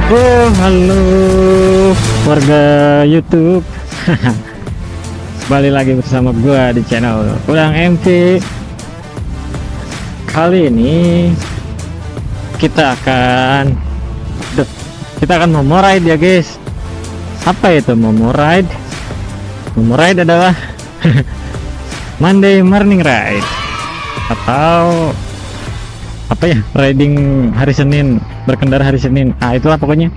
Oh, halo warga YouTube. Kembali lagi bersama gua di channel Ulang MV. Kali ini kita akan Momo Ride ya guys. Apa itu Momo Ride? Momo Ride adalah Monday Morning Ride atau apa ya, riding hari Senin, berkendara hari Senin, itulah pokoknya.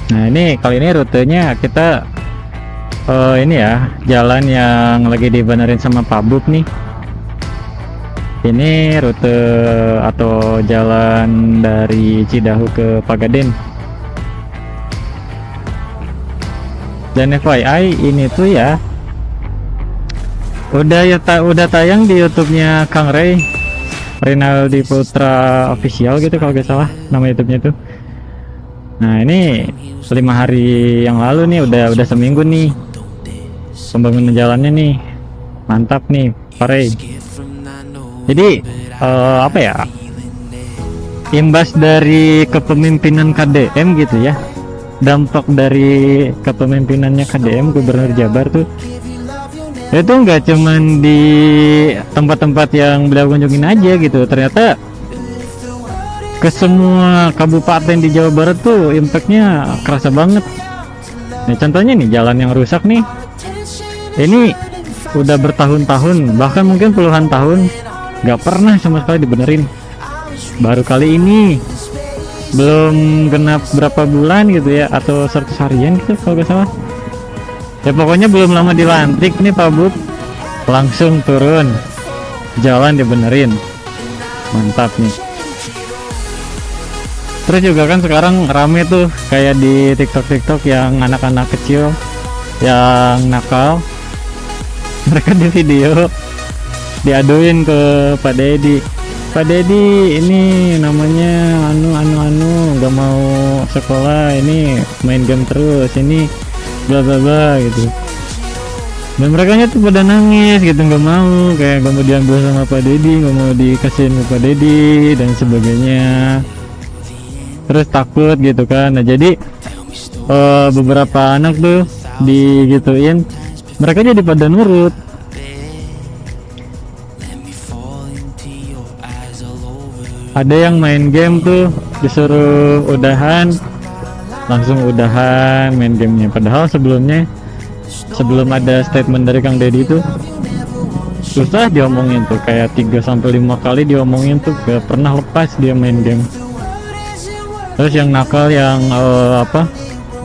Nah ini kali ini rutenya kita ini ya, jalan yang lagi dibenerin sama Pak Bub nih. Ini rute atau jalan dari Cidahu ke Pagaden. Dan FYI ini tuh ya udah tayang di YouTube-nya Kang Ray, Rinaldi Putra Official gitu kalau gak salah nama YouTube-nya tuh. Nah ini 5 hari yang lalu nih, udah seminggu nih pembangunan jalannya nih, mantap nih Pare. Jadi apa ya, imbas dari kepemimpinan KDM gitu ya, dampak dari kepemimpinannya KDM Gubernur Jabar tuh itu nggak cuman di tempat-tempat yang beliau kunjungin aja gitu, ternyata ke semua kabupaten di Jawa Barat tuh impactnya kerasa banget. Nah contohnya nih jalan yang rusak nih, ini udah bertahun-tahun bahkan mungkin puluhan tahun nggak pernah sama sekali dibenerin. Baru kali ini, belum genap berapa bulan gitu ya, atau 100 harian gitu kalau nggak salah ya, pokoknya belum lama dilantik nih Pak Bub langsung turun jalan dibenerin, mantap nih. Terus juga kan sekarang rame tuh kayak di TikTok yang anak-anak kecil yang nakal, mereka di video diaduin ke Pak Dedi. Pak Dedi ini namanya anu nggak mau sekolah, ini main game terus, ini bla bla bla gitu. Dan mereka tuh pada nangis gitu, nggak mau, kayak nggak mau diambil sama Pak Dedi, nggak mau dikasihin ke Pak Dedi dan sebagainya. Terus takut gitu kan. Nah jadi beberapa anak tuh digituin, mereka jadi pada nurut. Ada yang main game tuh disuruh udahan, langsung udahan main gamenya. Padahal sebelum ada statement dari Kang Deddy itu susah diomongin tuh, kayak 3-5 kali diomongin tuh gak pernah lepas dia main game. Terus yang nakal yang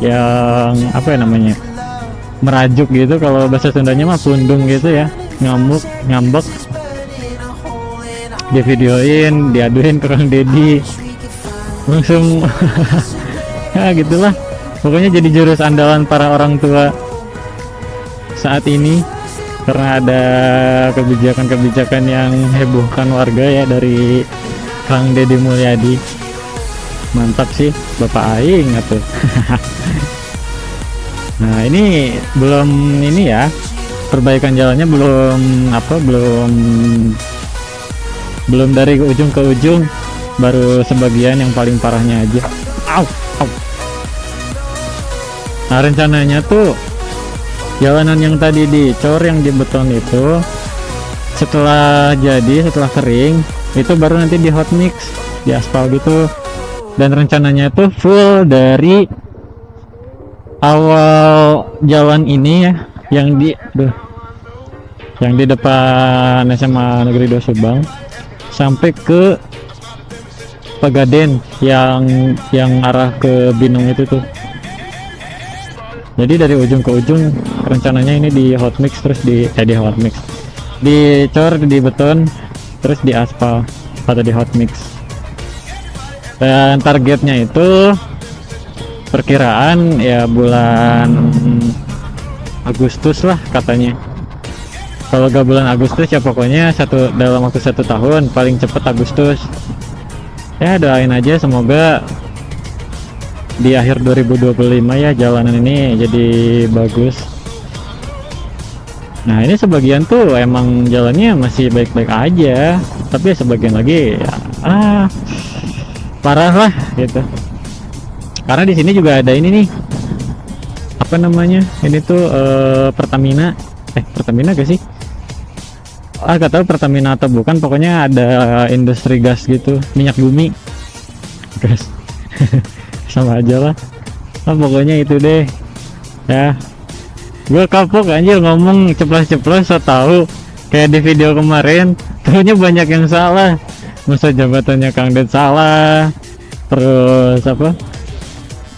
yang apa ya namanya, merajuk gitu, kalau bahasa Sundanya mah pundung gitu ya, ngambek, di videoin, diaduin ke Kang Deddy langsung. Ya gitulah, pokoknya jadi jurus andalan para orang tua saat ini karena ada kebijakan-kebijakan yang hebohkan warga ya dari Kang Deddy Mulyadi. Mantap sih Bapak Aing atuh. Nah ini ya, perbaikan jalannya belum dari ujung ke ujung, baru sebagian yang paling parahnya aja. Au. Nah rencananya tuh jalanan yang tadi dicor, yang di beton itu, setelah kering itu baru nanti di hot mix, di aspal gitu. Dan rencananya tuh full dari awal jalan ini ya, yang di depan SMA Negeri 2 Subang sampai ke Pagaden yang arah ke Binung itu tuh. Jadi dari ujung ke ujung rencananya ini di hot mix, terus dicor di beton, terus di aspal atau di hot mix. Dan targetnya itu perkiraan ya bulan Agustus lah katanya. Kalau gak bulan Agustus ya pokoknya dalam waktu 1 tahun, paling cepat Agustus. Ya doain aja semoga di akhir 2025 ya jalanan ini jadi bagus. Nah ini sebagian tuh emang jalannya masih baik-baik aja, tapi sebagian lagi ya parah lah gitu. Karena di sini juga ada ini nih, apa namanya, ini tuh Pertamina, Pertamina gak sih? Gak tahu Pertamina atau bukan, pokoknya ada industri gas gitu, minyak bumi, gas. Sama aja lah. Pokoknya itu deh ya. Gue kapok anjir ngomong ceplos-ceplos, so tahu kayak di video kemarin, tahunya banyak yang salah. Masa jabatannya Kang Ded salah, terus apa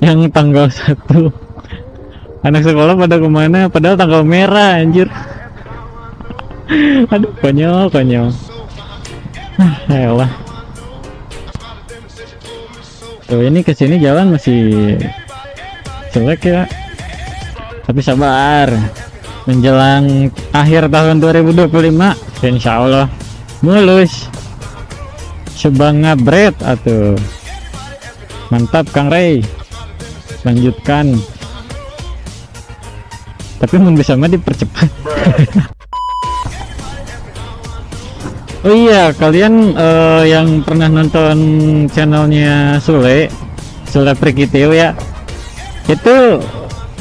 yang tanggal 1 anak sekolah pada kemana, padahal tanggal merah anjir. Aduh, konyol. Ayolah. Tuh ini kesini jalan masih jelek ya, tapi sabar, menjelang akhir tahun 2025 insya Allah mulus. Subang ngabret atuh. Mantap Kang Ray, lanjutkan, tapi mun bisa mah dipercepat. Oh iya, kalian yang pernah nonton channelnya Sule Prikitio ya, itu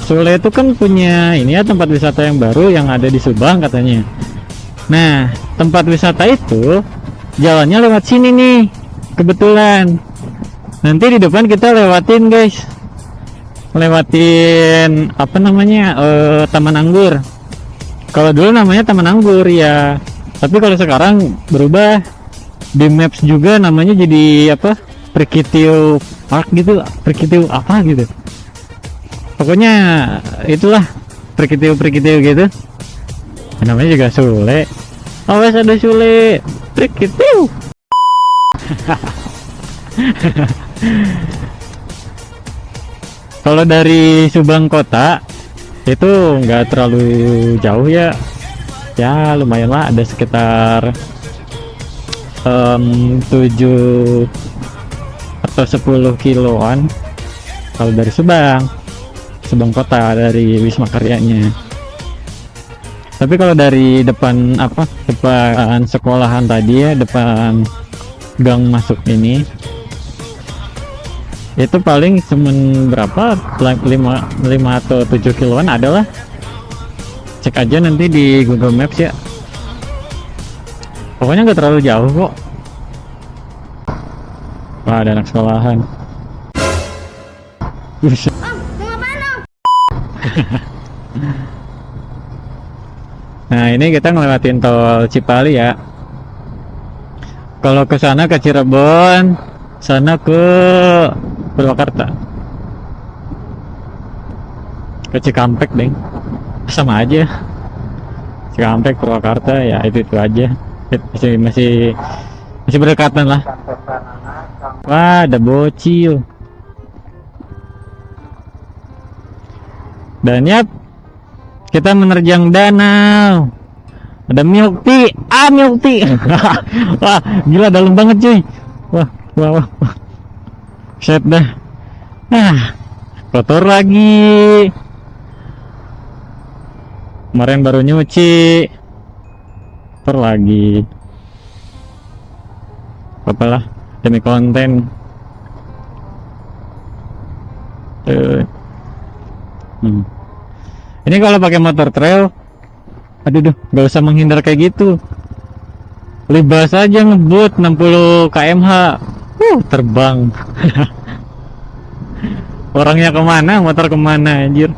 Sule itu kan punya ini ya, tempat wisata yang baru yang ada di Subang katanya. Nah, tempat wisata itu jalannya lewat sini nih, kebetulan. Nanti di depan kita lewatin guys, lewatin apa namanya, Taman Anggur. Kalau dulu namanya Taman Anggur ya, tapi kalau sekarang berubah, di Maps juga namanya jadi apa, Prikitio Park gitu, Prikitio apa gitu. Pokoknya itulah Prikitio gitu. Namanya juga Sule. Awas ada Sule Prikitio. Kalau dari Subang kota itu nggak terlalu jauh ya. Ya lumayan lah, ada sekitar 7 atau 10 kiloan kalau dari Subang kota, dari Wisma Karyanya. Tapi kalau dari depan sekolahan tadi ya, depan gang masuk ini, itu paling cuman berapa, 5 atau 7 kiloan adalah. Cek aja nanti di Google Maps ya, pokoknya nggak terlalu jauh kok. Wah, ada anak sekolahan. Nah ini kita ngelewatin tol Cipali ya. Kalau ke sana ke Cirebon, sana ke Purwakarta, ke Cikampek deng, sama aja. Cikampek, Purwakarta ya, itu aja, masih berdekatan lah. Wah, ada bocil. Dan ya, kita menerjang danau. Ada milk tea, milk tea. Wah, gila dalam banget cuy. Wah. Set dah. Kotor lagi. Kemarin baru nyuci, kotor lagi. Apalah, demi konten. Ini kalau pakai motor trail, aduh, nggak usah menghindar kayak gitu. Libas aja ngebut 60 km/h, terbang. Orangnya kemana, motor kemana anjir.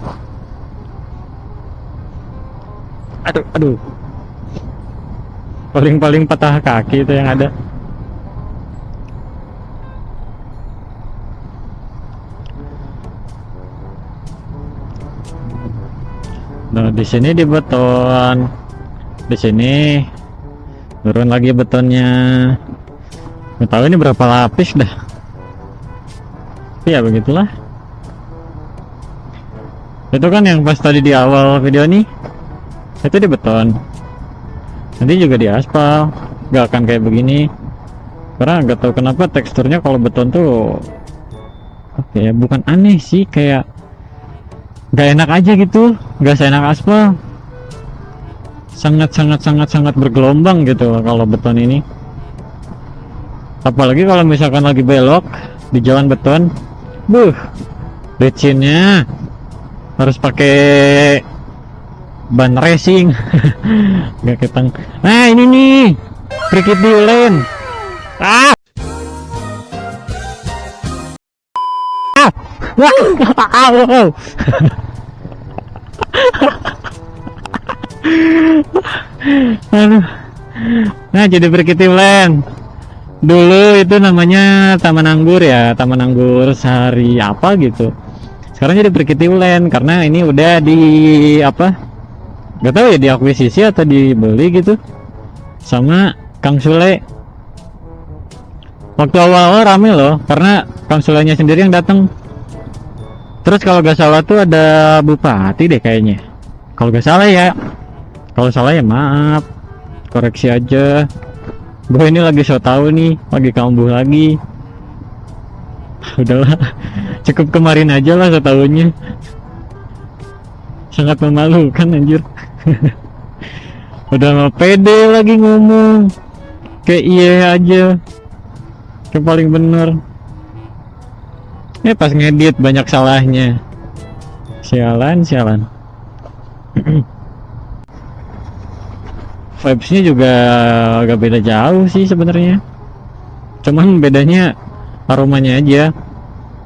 Aduh, paling patah kaki itu yang ada. Nah, di sini di beton, di sini turun lagi betonnya. Nggak tahu ini berapa lapis dah. Tapi ya begitulah. Itu kan yang pas tadi di awal video nih, itu di beton. Nanti juga di aspal, nggak akan kayak begini. Karena nggak tahu kenapa teksturnya kalau beton tuh, oke ya, bukan aneh sih, kayak nggak enak aja gitu, nggak seenak aspal. Sangat bergelombang gitu kalau beton ini. Apalagi kalau misalkan lagi belok di jalan beton, licinnya harus pakai ban racing. Gak ketang. Nah ini nih Cricket Lane. Ah wah. Aduh. Nah jadi Cricket Lane dulu itu namanya Taman Anggur ya, Taman Anggur Sari apa gitu. Sekarang jadi Cricket Lane karena ini udah di apa, gak tahu ya, diakuisisi atau dibeli gitu sama Kang Sule. Waktu awal-awal rame loh karena Kang Sulenya sendiri yang datang. Terus kalau gak salah tuh ada bupati deh kayaknya, kalau gak salah ya. Kalau salah ya maaf, koreksi aja. Gue ini lagi so tau nih, lagi kambuh lagi. Udahlah, cukup kemarin aja lah so taunya. Sangat memalukan anjir. Udah mau pede lagi ngomong kayak iya aja, kayak paling bener. Pas ngedit banyak salahnya. Sialan. Vibesnya juga agak beda jauh sih sebenarnya. Cuman bedanya aromanya aja.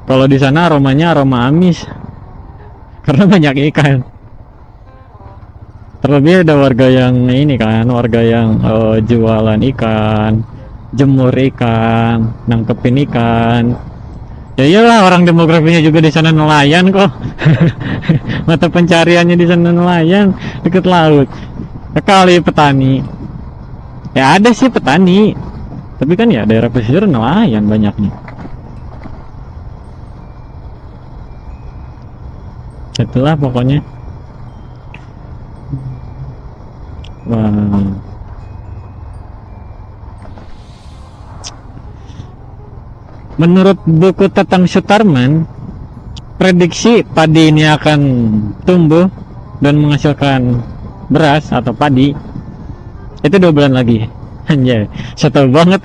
Kalau di sana aromanya aroma amis karena banyak ikan. Terlebih ada warga yang ini kan, warga yang jualan ikan, jemur ikan, nangkepin ikan. Ya iyalah, orang demografinya juga di sana nelayan kok. Mata pencariannya di sana nelayan, deket laut. Kali petani. Ya ada sih petani, tapi kan ya daerah pesisir nelayan banyaknya. Itulah pokoknya. Wah. Menurut buku Tatang Sutarman, prediksi padi ini akan tumbuh dan menghasilkan beras atau padi itu 2 bulan lagi. Anjay, setau banget.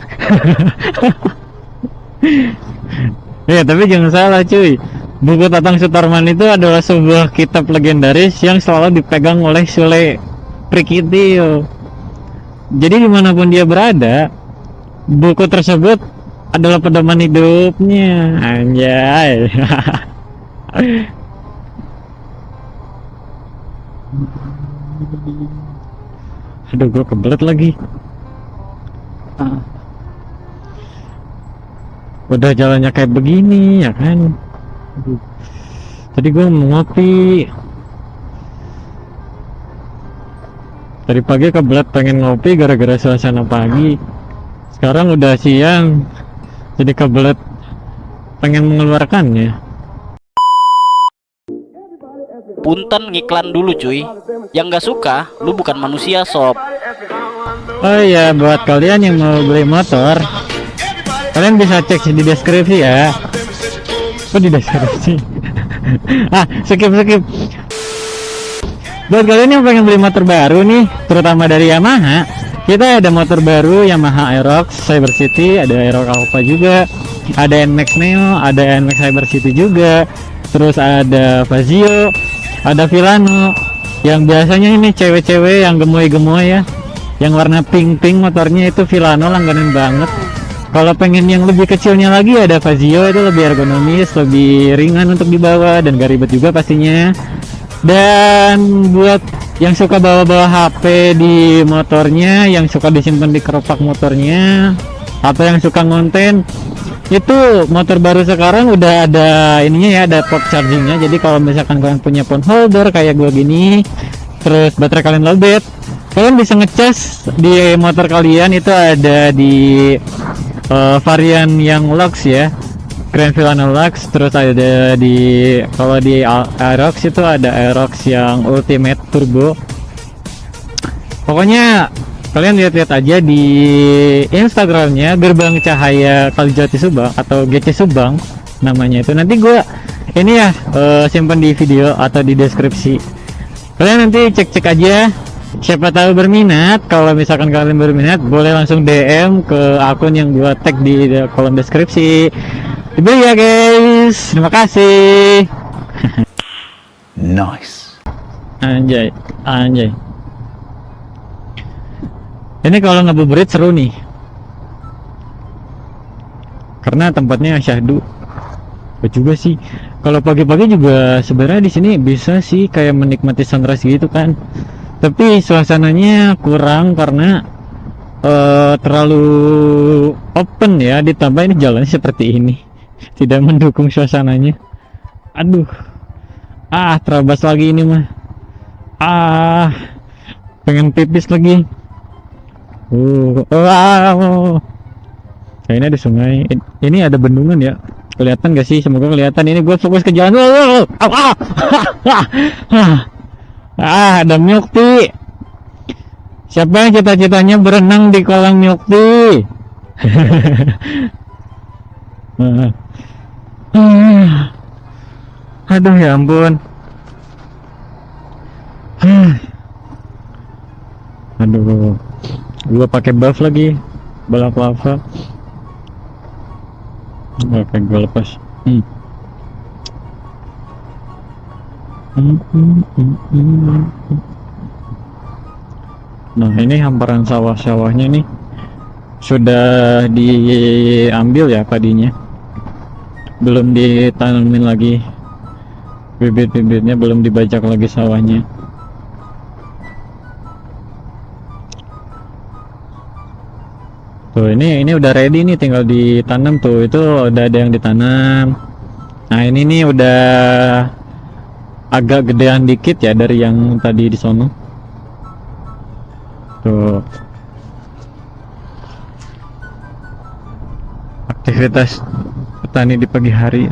Ya tapi jangan salah cuy, buku Tatang Sutarman itu adalah sebuah kitab legendaris yang selalu dipegang oleh Sule Prikitio. Jadi dimanapun dia berada, buku tersebut adalah pedoman hidupnya. Anjay. Aduh, gue kebelet lagi. Udah jalannya kayak begini ya kan. Aduh. Tadi gue mau ngopi. Dari pagi kebelet pengen ngopi gara-gara suasana pagi. Sekarang udah siang, jadi kebelet pengen mengeluarkannya. Punten ngiklan dulu cuy. Yang gak suka, lu bukan manusia sob. Oh iya, buat kalian yang mau beli motor, kalian bisa cek di deskripsi ya. Oh di deskripsi. skip. Buat kalian yang pengen beli motor baru nih, terutama dari Yamaha, kita ada motor baru Yamaha Aerox Cyber City, ada Aerox Alpha juga, ada NMAX Neo, ada NMAX Cyber City juga, terus ada Fazio, ada Villano. Yang biasanya ini cewek-cewek yang gemoy-gemoy ya, yang warna pink motornya itu Villano langganan banget. Kalau pengen yang lebih kecilnya lagi ada Fazio, itu lebih ergonomis, lebih ringan untuk dibawa dan gak ribet juga pastinya. Dan buat yang suka bawa-bawa HP di motornya, yang suka disimpan di keropak motornya, atau yang suka ngonten, itu motor baru sekarang udah ada ininya ya, ada port chargingnya. Jadi kalau misalkan kalian punya phone holder kayak gua gini, terus baterai kalian lowbat, kalian bisa ngecas di motor kalian. Itu ada di varian yang Lux ya, Grand Villano Lux. Terus ada di, kalau di Aerox itu ada Aerox yang Ultimate Turbo. Pokoknya kalian lihat-lihat aja di Instagramnya Gerbang Cahaya Kalijati Subang atau GC Subang namanya itu. Nanti gue ini ya simpan di video atau di deskripsi. Kalian nanti cek-cek aja. Siapa tahu berminat. Kalau misalkan kalian berminat, boleh langsung DM ke akun yang gue tag di kolom deskripsi. Dibeli ya guys. Cus, terima kasih. Nice. Anjay, anjay. Ini kalau ngabuburit seru nih. Karena tempatnya syahdu. Juga sih. Kalau pagi-pagi juga sebenarnya di sini bisa sih kayak menikmati sunrise gitu kan. Tapi suasananya kurang karena terlalu open ya, ditambah ini jalannya seperti ini. Tidak mendukung suasananya. Aduh. Terabas lagi ini mah. Pengen pipis lagi. Kayaknya ada sungai. Ini ada bendungan ya. Kelihatan gak sih? Semoga kelihatan. Ini gue fokus ke jalan. Ada milk tea. Siapa yang cita-citanya berenang di kolam milk tea? Aduh ya ampun. Aduh, gua pakai buff lagi, balap lava. Oke, gua lepas. Nah, ini hamparan sawah-sawahnya nih sudah diambil ya padinya. Belum ditanamin lagi. Bibit-bibitnya belum dibajak lagi sawahnya. Tuh ini udah ready nih, tinggal ditanam tuh. Itu udah ada yang ditanam. Nah ini nih udah agak gedean dikit ya dari yang tadi di sono. Tuh. Aktivitas petani di pagi hari.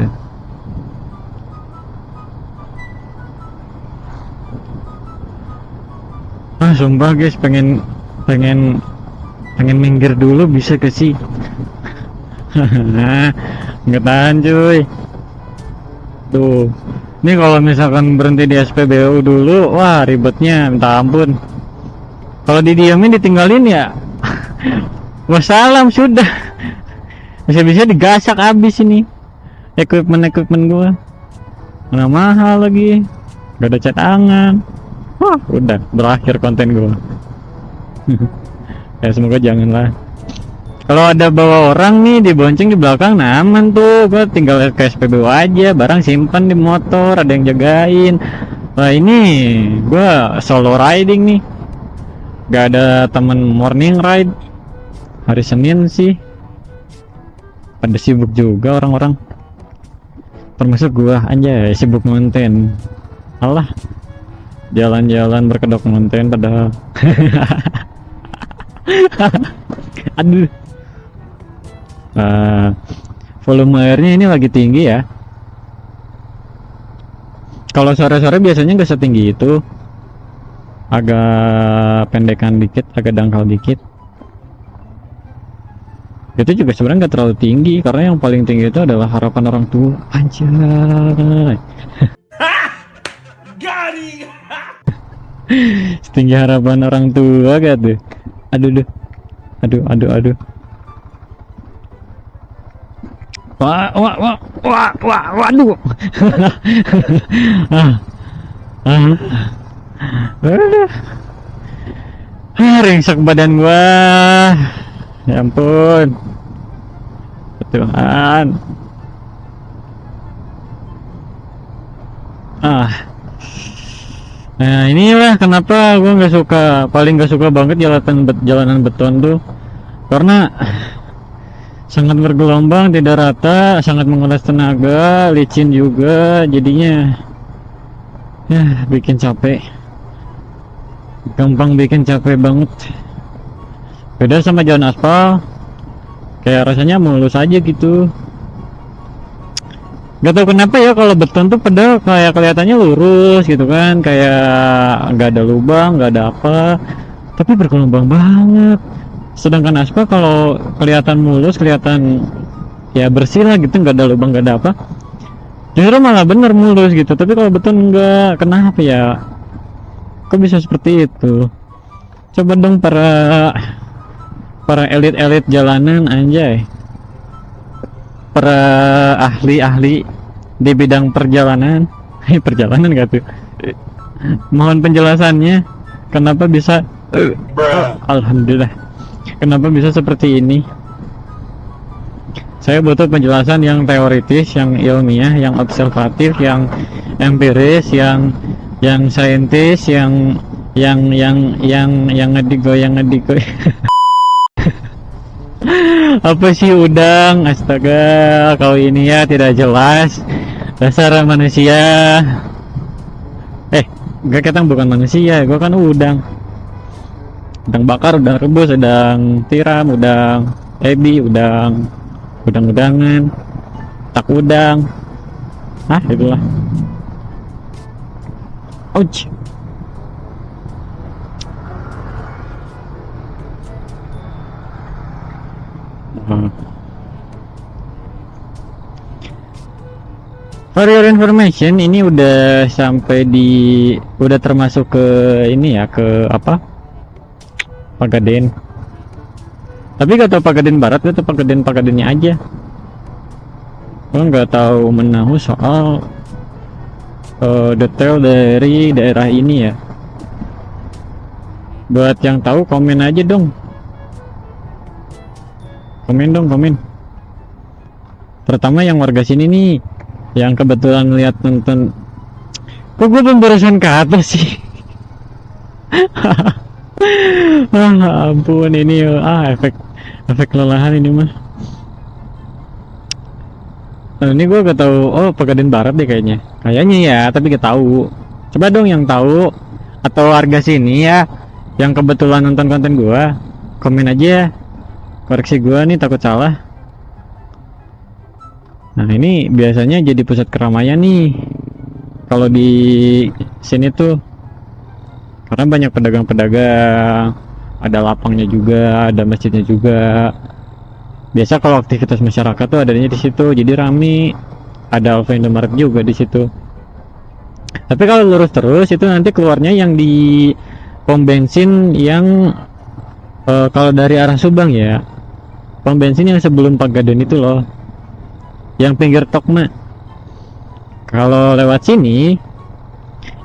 Sumpah guys, pengen minggir dulu, bisa ke sih? Nggak tahan cuy. Tuh, ini kalau misalkan berhenti di SPBU dulu, wah ribetnya minta ampun. Kalau didiamin ditinggalin ya wassalam sudah. Bisa-bisa digasak habis ini equipment gua. Mana mahal lagi, gak ada cadangan. Wah, udah berakhir konten gua. Ya semoga janganlah. Kalau ada bawa orang nih dibonceng di belakang, nah aman tuh. Gua tinggal ke SPBU aja, barang simpan di motor, ada yang jagain. Wah ini gua solo riding nih, gak ada temen morning ride. Hari Senin sih pada sibuk juga orang-orang, termasuk gua. Anjay, sibuk konten. Alah, jalan-jalan berkedok konten padahal. Aduh. Volume airnya ini lagi tinggi ya. Kalau sore-sore biasanya nggak setinggi itu, agak pendekan dikit, agak dangkal dikit. Itu juga sebenarnya nggak terlalu tinggi, karena yang paling tinggi itu adalah harapan orang tua. Anjay. Setinggi harapan orang tua gak tuh? Aduh. Waduh. Ringsek badan gua. Ya ampun. Tuhan. Nah inilah kenapa gue nggak suka, paling nggak suka banget jalanan beton tuh, karena sangat bergelombang, tidak rata, sangat menguras tenaga, licin juga, jadinya ya bikin capek, gampang bikin capek banget. Beda sama jalan aspal, kayak rasanya mulus aja gitu. Gak tau kenapa ya, kalau beton tuh padahal kayak kelihatannya lurus gitu kan, kayak nggak ada lubang, nggak ada apa, tapi bergelombang banget. Sedangkan aspal kalau kelihatan mulus, kelihatan ya bersih lah gitu, nggak ada lubang, nggak ada apa, justru malah bener mulus gitu. Tapi kalau beton nggak, kenapa ya, kok bisa seperti itu? Coba dong para elit-elit jalanan, anjay, para ahli di bidang perjalanan. Perjalanan gak tuh? Mohon penjelasannya, kenapa bisa alhamdulillah, kenapa bisa seperti ini? Saya butuh penjelasan yang teoritis, yang ilmiah, yang observatif, yang empiris, yang saintis, yang ngedigo. Apa sih udang? Astaga, kau ini ya tidak jelas. Dasar manusia. Gak, ketang bukan manusia, gua kan udang. Udang bakar, udang rebus, udang tiram, udang ebi, udang-udangan, tak udang. Itulah. Ouch. For your information, ini udah sampai udah termasuk ke ini ya, ke apa? Pagaden. Tapi gak tahu Pagaden Barat atau Pagadennya aja. Gua nggak tahu menahu soal detail dari daerah ini ya. Buat yang tahu komen aja dong. Komen. Pertama yang warga sini nih, yang kebetulan lihat nonton. Kok gue pembarusan ke atas sih? Ampun ini efek kelelahan ini mah. Ini gue gak tahu. Oh, Pagaden Barat deh kayaknya ya, tapi gak tahu. Coba dong yang tahu atau warga sini ya, yang kebetulan nonton konten gue, komen aja, koreksi gue nih, takut salah. Nah, ini biasanya jadi pusat keramaian nih kalau di sini tuh, karena banyak pedagang-pedagang, ada lapangnya juga, ada masjidnya juga. Biasa kalau aktivitas masyarakat tuh adanya di situ, jadi rame. Ada Alfa Indomaret juga di situ. Tapi kalau lurus terus itu nanti keluarnya yang di pom bensin yang kalau dari arah Subang ya, pom bensin yang sebelum Pagaden itu loh, yang pinggir Tokma. Kalau lewat sini,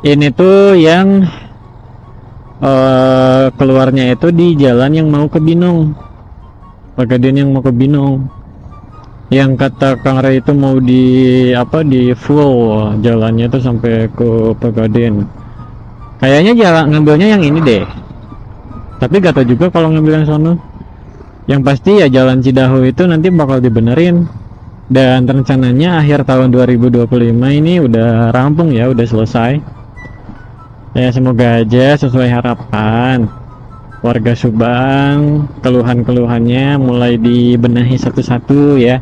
ini tuh yang keluarnya itu di jalan yang mau ke Binong, Pagaden yang mau ke Binong, yang kata Kang Ray itu mau di full jalannya tuh sampai ke Pagaden. Kayaknya jalan ngambilnya yang ini deh, tapi gak tau juga kalau ngambil yang sono. Yang pasti ya jalan Cidahu itu nanti bakal dibenerin, dan rencananya akhir tahun 2025 ini udah rampung ya, udah selesai ya. Semoga aja sesuai harapan warga Subang, keluhan-keluhannya mulai dibenahi satu-satu ya.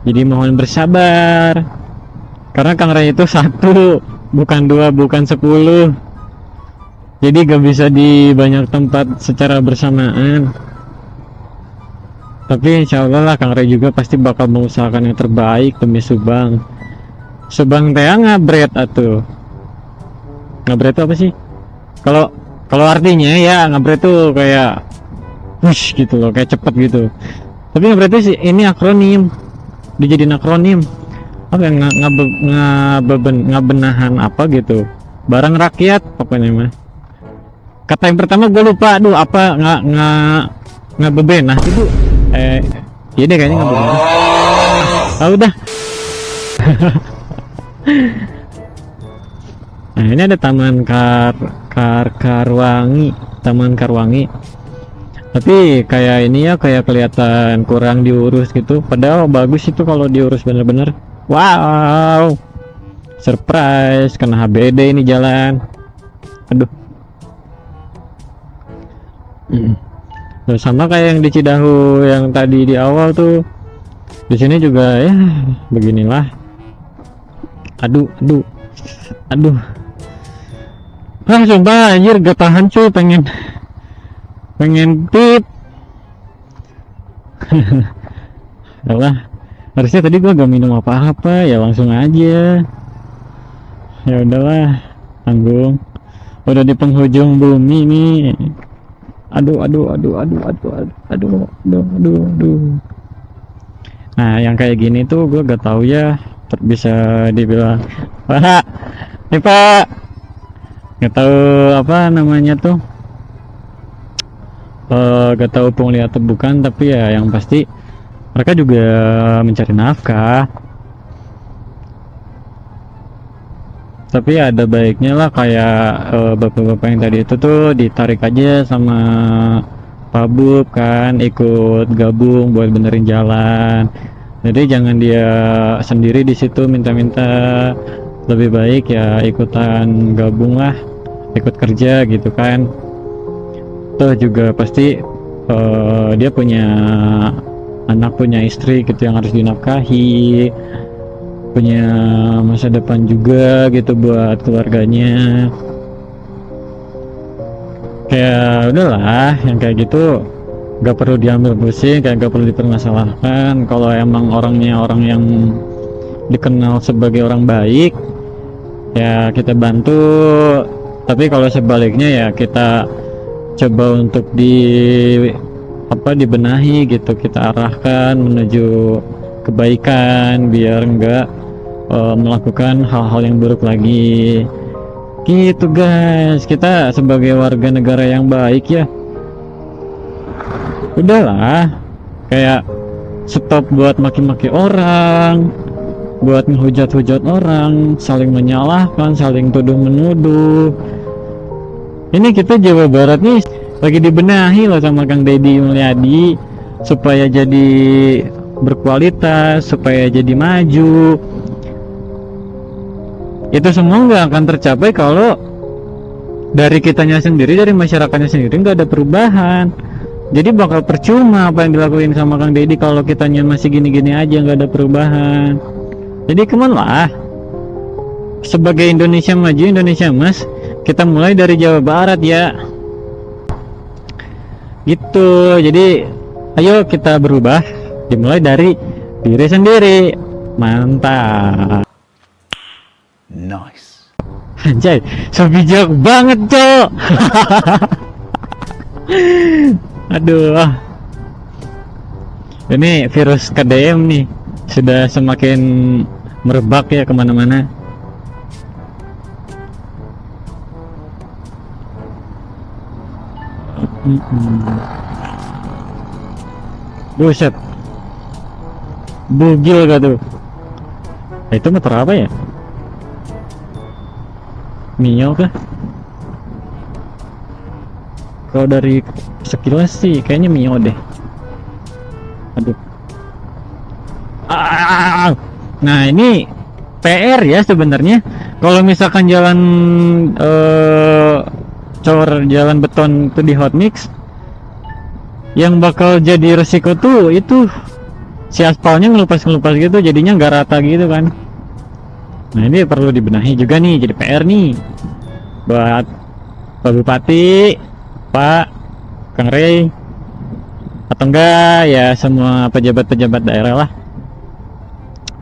Jadi mohon bersabar, karena Kang Ray itu 1, bukan 2, bukan 10. Jadi gak bisa di banyak tempat secara bersamaan. Tapi insya Allah lah, Kang Ray juga pasti bakal mengusahakan yang terbaik demi Subang. Subang teh ngabret atuh. Ngabret itu apa sih? Kalau artinya ya, ngabret tuh kayak push gitu loh, kayak cepet gitu. Tapi ngabret itu sih ini akronim. Dijadiin akronim. Apa yang ngabenahan apa gitu. Barang rakyat pokoknya mah. Kata yang pertama gue lupa, apa ngabebenah itu. Iya deh kayaknya ngabebenah. Udah. Nah, ini ada Taman Karwangi. Tapi kayak ini ya, kayak kelihatan kurang diurus gitu. Padahal bagus itu kalau diurus bener-bener. Wow, surprise, kena HBD ini jalan. Aduh. Sama kayak yang di Cidahu yang tadi di awal tuh. Di sini juga ya beginilah. Aduh. Sumpah anjir gak tahan cuy, pengen pip. Alah, harusnya tadi gua gak minum apa-apa ya, langsung aja. Ya udahlah, tanggung. Udah di penghujung bumi nih. Aduh. Nah, yang kayak gini tuh gua gak tahu ya bisa dibilang Pak, nih Pak, nggak tahu apa namanya tuh, nggak tahu pungli atau bukan, tapi ya yang pasti mereka juga mencari nafkah. Tapi ada baiknya lah kayak bapak-bapak yang tadi itu tuh ditarik aja sama Pak Bub kan, ikut gabung buat benerin jalan. Jadi jangan dia sendiri di situ minta-minta, lebih baik ya ikutan gabung lah, ikut kerja gitu kan. Tuh juga pasti dia punya anak, punya istri gitu yang harus dinafkahi, punya masa depan juga gitu buat keluarganya. Kayak udahlah yang kayak gitu gak perlu diambil pusing, kayak gak perlu dipermasalahkan. Kalau emang orangnya orang yang dikenal sebagai orang baik ya kita bantu, tapi kalau sebaliknya ya kita coba untuk dibenahi gitu, kita arahkan menuju kebaikan biar enggak melakukan hal-hal yang buruk lagi gitu guys. Kita sebagai warga negara yang baik ya udahlah, kayak stop buat maki-maki orang, buat ngehujat-hujat orang, saling menyalahkan, saling tuduh menuduh. Ini kita Jawa Barat nih lagi dibenahi loh sama Kang Deddy Mulyadi supaya jadi berkualitas, supaya jadi maju. Itu semua nggak akan tercapai kalau dari kitanya sendiri, dari masyarakatnya sendiri nggak ada perubahan. Jadi bakal percuma apa yang dilakuin sama Kang Deddy kalau kitanya masih gini-gini aja nggak ada perubahan. Jadi kemana lah, sebagai Indonesia maju, Indonesia emas, kita mulai dari Jawa Barat ya gitu. Jadi ayo kita berubah, dimulai dari diri sendiri. Mantap. Nice. Anjay, so bijak banget cok. Aduh, ini virus KDM nih sudah semakin merebak ya kemana-mana. Buset, bugil gak tuh? Itu motor apa ya? Mio kah? Kalau dari sekilas sih kayaknya Mio deh. Aduh. Nah ini PR ya sebenarnya. Kalau misalkan jalan jalan beton itu di hot mix, yang bakal jadi resiko tuh itu si aspalnya ngelupas-ngelupas gitu, jadinya nggak rata gitu kan. Nah ini perlu dibenahi juga nih, jadi PR nih buat Pak Bupati, Pak Kang Rey, atau enggak ya semua pejabat-pejabat daerah lah.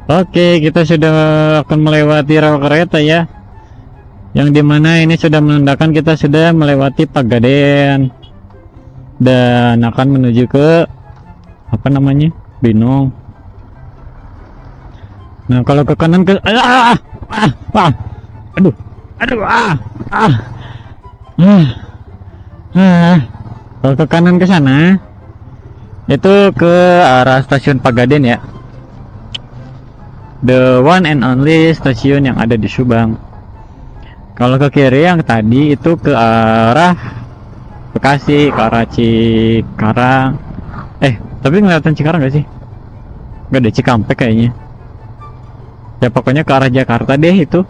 Oke, kita sudah akan melewati rel kereta ya, yang dimana ini sudah menandakan kita sudah melewati Pegadaian dan akan menuju ke apa namanya, Binong. Nah kalau ke kanan ke kalau ke kanan ke sana itu ke arah stasiun Pegadaian ya, the one and only stasiun yang ada di Subang. Kalau ke kiri yang tadi itu ke arah Bekasi, ke arah Cikarang. Tapi ngeliatan Cikarang gak sih? Gak ada, Cikampek kayaknya. Ya pokoknya ke arah Jakarta deh itu.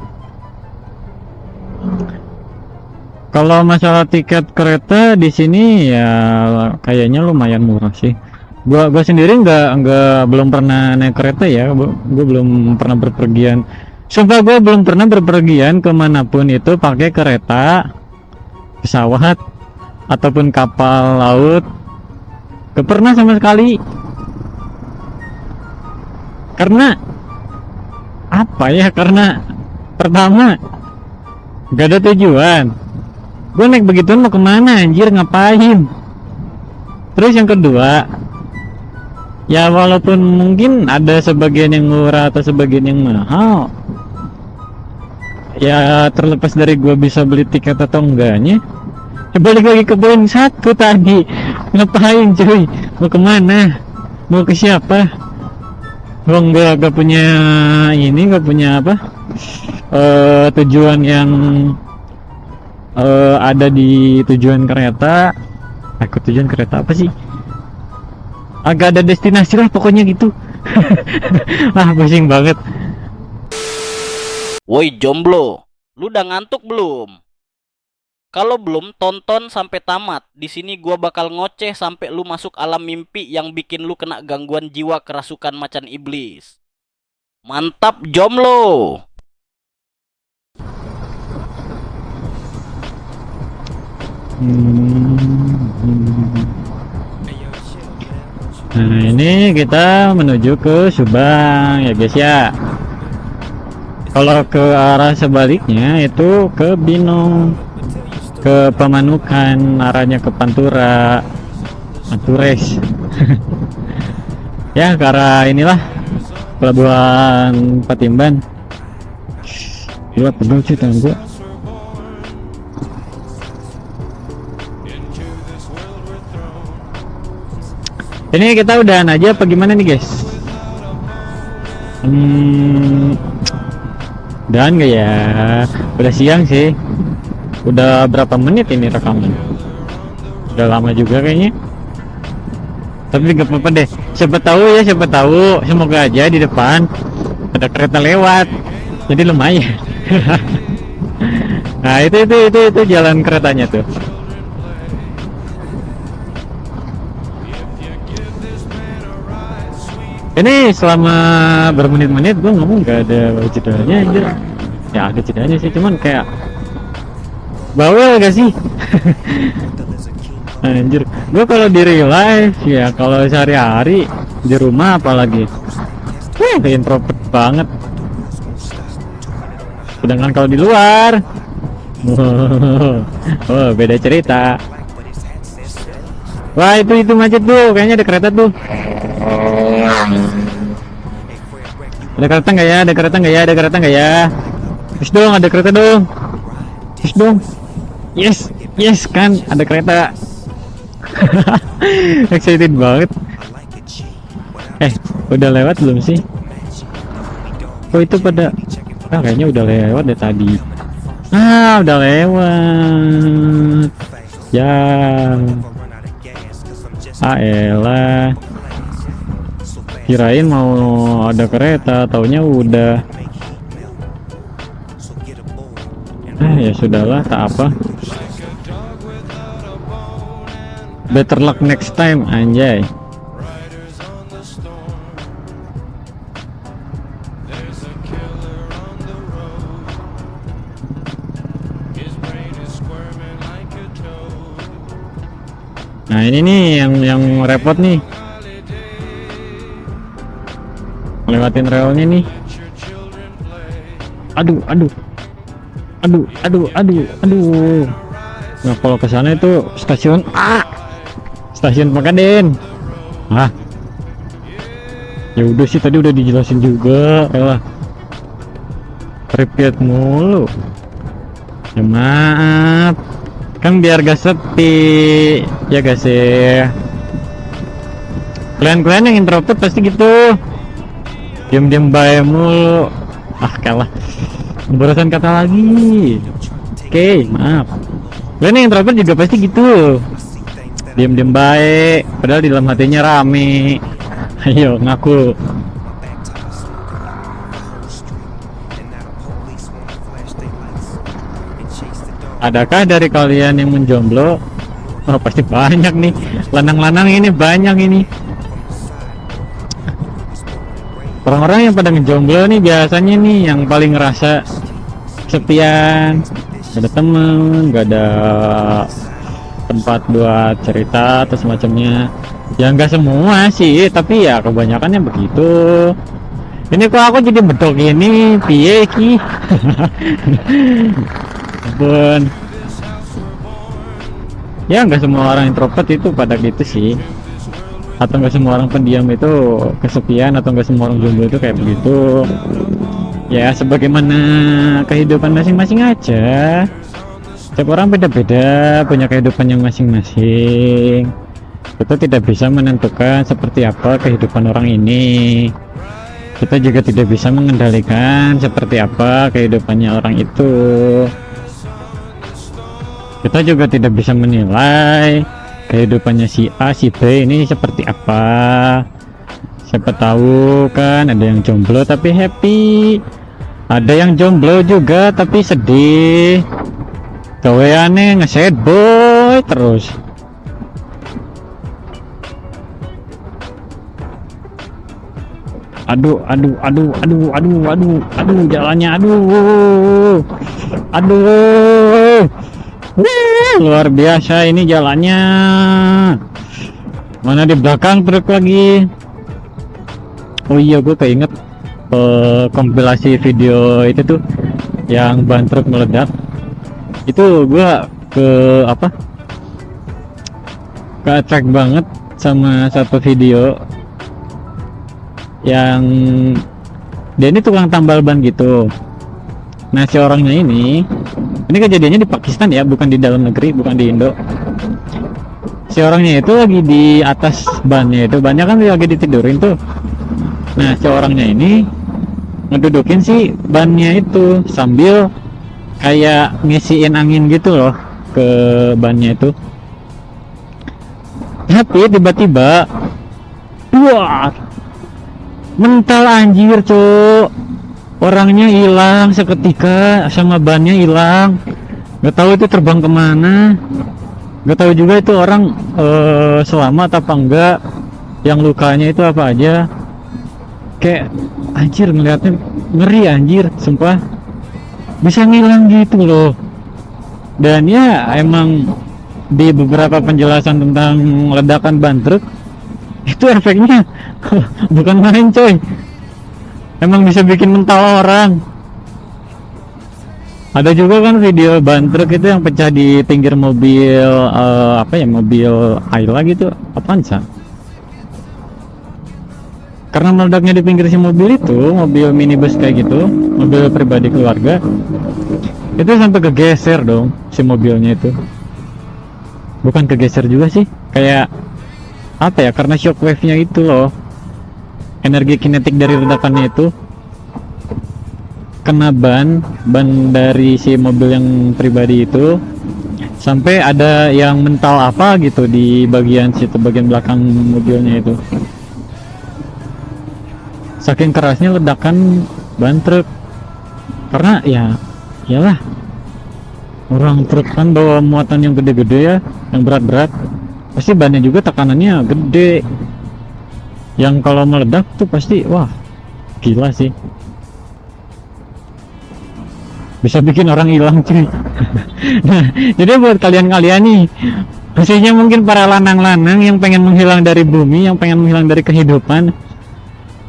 Kalau masalah tiket kereta di sini ya kayaknya lumayan murah sih. Gua sendiri belum pernah naik kereta ya. Gua belum pernah berpergian. Sumpah gue belum pernah berpergian kemanapun itu pakai kereta, pesawat, ataupun kapal laut. Gak pernah sama sekali. Karena apa ya? Karena pertama gak ada tujuan. Gue naik begituan mau kemana anjir, ngapain? Terus yang kedua, Ya walaupun mungkin ada sebagian yang murah atau sebagian yang mahal, ya terlepas dari gua bisa beli tiket atau enggaknya. Balik lagi ke poin satu tadi, ngapain cuy, mau kemana, mau ke siapa? Gua gak punya ini, gak punya apa, tujuan yang ada di tujuan kereta. Aku tujuan kereta apa sih, agak ada destinasi lah pokoknya gitu. Ah pusing banget. Woi jomblo, lu udah ngantuk belum? Kalau belum, tonton sampai tamat. Di sini gua bakal ngoceh sampai lu masuk alam mimpi yang bikin lu kena gangguan jiwa kerasukan macan iblis. Mantap jomblo. Nah ini kita menuju ke Subang ya guys ya. Kalau ke arah sebaliknya itu ke Binong, ke Pamanukan, arahnya ke Pantura, Pantures. Ya ke arah inilah Pelabuhan Patimban. Gua pegel sih tangan gua. Ini kita udahan aja apa gimana nih guys? Udahan gak ya? Udah siang sih. Udah berapa menit ini rekaman? Udah lama juga kayaknya. Tapi gak apa-apa deh. Siapa tahu ya, siapa tahu. Semoga aja di depan ada kereta lewat. Jadi lumayan. Nah itu jalan keretanya tuh. Ini selama bermenit-menit gue ngomong gak ada jedanya anjir. Ya ada jedanya sih, cuman kayak bawel gak sih? Anjir, gue kalau di real life ya, kalau sehari-hari di rumah apalagi introvert banget. Sedangkan kalau di luar oh beda cerita. Wah itu macet tuh, kayaknya ada kereta tuh. Ada kereta nggak ya? Ada kereta nggak ya? Ada kereta nggak ya? Yes dong, ada kereta dong. Yes dong. Yes kan, ada kereta. Excited banget. Udah lewat belum sih? Oh itu pada, kayaknya udah lewat deh tadi. Udah lewat. Ya. Elah. Kirain mau ada kereta, taunya udah. Ya sudahlah, tak apa. Better luck next time, anjay. Nah ini nih yang repot nih. Lewatin relnya nih. Aduh. Nah kalau ke sana itu stasiun Stasiun Pakaden. Ya udah sih tadi udah dijelasin juga. Repeat mulu. Ya maaf. Kan biar gak sepi. Ya guys ya. Kalian yang introvert pasti gitu. Diam bae mulu. Kalah. Barusan kata lagi. Oke, maaf. Kalian yang introvert juga pasti gitu. Diam baik, padahal di dalam hatinya rame. Ayo ngaku. Adakah dari kalian yang menjomblo? Oh pasti banyak nih. Lanang-lanang ini banyak ini. Orang-orang yang pada ngejomblo nih biasanya nih yang paling ngerasa kesepian, gak ada temen, gak ada tempat buat cerita atau semacamnya. Ya nggak semua sih, tapi ya kebanyakannya begitu. Ini kok aku jadi bedok ini, piye ki? Ampun. Ya nggak semua orang introvert itu pada gitu sih. atau enggak semua orang pendiam itu kesepian, atau enggak semua orang jomblo itu kayak begitu. Ya sebagaimana kehidupan masing-masing aja. Setiap orang beda-beda, punya kehidupan yang masing-masing. Kita tidak bisa menentukan seperti apa kehidupan orang ini. Kita juga tidak bisa mengendalikan seperti apa kehidupannya orang itu. Kita juga tidak bisa menilai kehidupannya si A, si B ini seperti apa. Siapa tahu kan ada yang jomblo tapi happy, ada yang jomblo juga tapi sedih. Gaweane nge-sad boy terus. Aduh jalannya, aduh. Luar biasa ini jalannya. Mana di belakang truk lagi. Oh iya, gue keinget kompilasi video itu tuh yang ban truk meledak. Itu gue ke attract banget sama satu video yang dia ini tukang tambal ban gitu. Nah si orangnya ini kejadiannya di Pakistan ya, bukan di dalam negeri, bukan di Indo. Si orangnya itu lagi di atas bannya itu, bannya kan lagi ditidurin tuh. Nah si orangnya ini ngedudukin si bannya itu sambil kayak ngisiin angin gitu loh ke bannya itu. Tapi tiba-tiba wah, mental anjir cuk, orangnya hilang seketika sama bannya hilang. Gak tahu itu terbang kemana, gak tahu juga itu orang selamat apa enggak, yang lukanya itu apa aja. Kayak anjir ngeliatnya ngeri anjir, sumpah bisa ngilang gitu loh. Dan ya emang di beberapa penjelasan tentang ledakan ban truk itu efeknya bukan main coy, emang bisa bikin mental orang. Ada juga kan video ban truk itu yang pecah di pinggir mobil mobil Ayla gitu, apaan sih? Karena meledaknya di pinggir si mobil itu, mobil minibus kayak gitu, mobil pribadi keluarga, itu sampai kegeser dong si mobilnya itu. Bukan kegeser juga sih, kayak apa ya, karena shockwave-nya itu loh, energi kinetik dari ledakannya itu kena ban dari si mobil yang pribadi itu, sampai ada yang mental apa gitu di bagian situ, bagian belakang mobilnya itu. Saking kerasnya ledakan ban truk. Karena ya iyalah, orang truk kan bawa muatan yang gede-gede ya, yang berat-berat, pasti bannya juga tekanannya gede, yang kalau meledak tuh pasti wah gila sih, bisa bikin orang hilang cuy. Nah jadi buat kalian-kalian nih, khususnya mungkin para lanang-lanang yang pengen menghilang dari bumi, yang pengen menghilang dari kehidupan,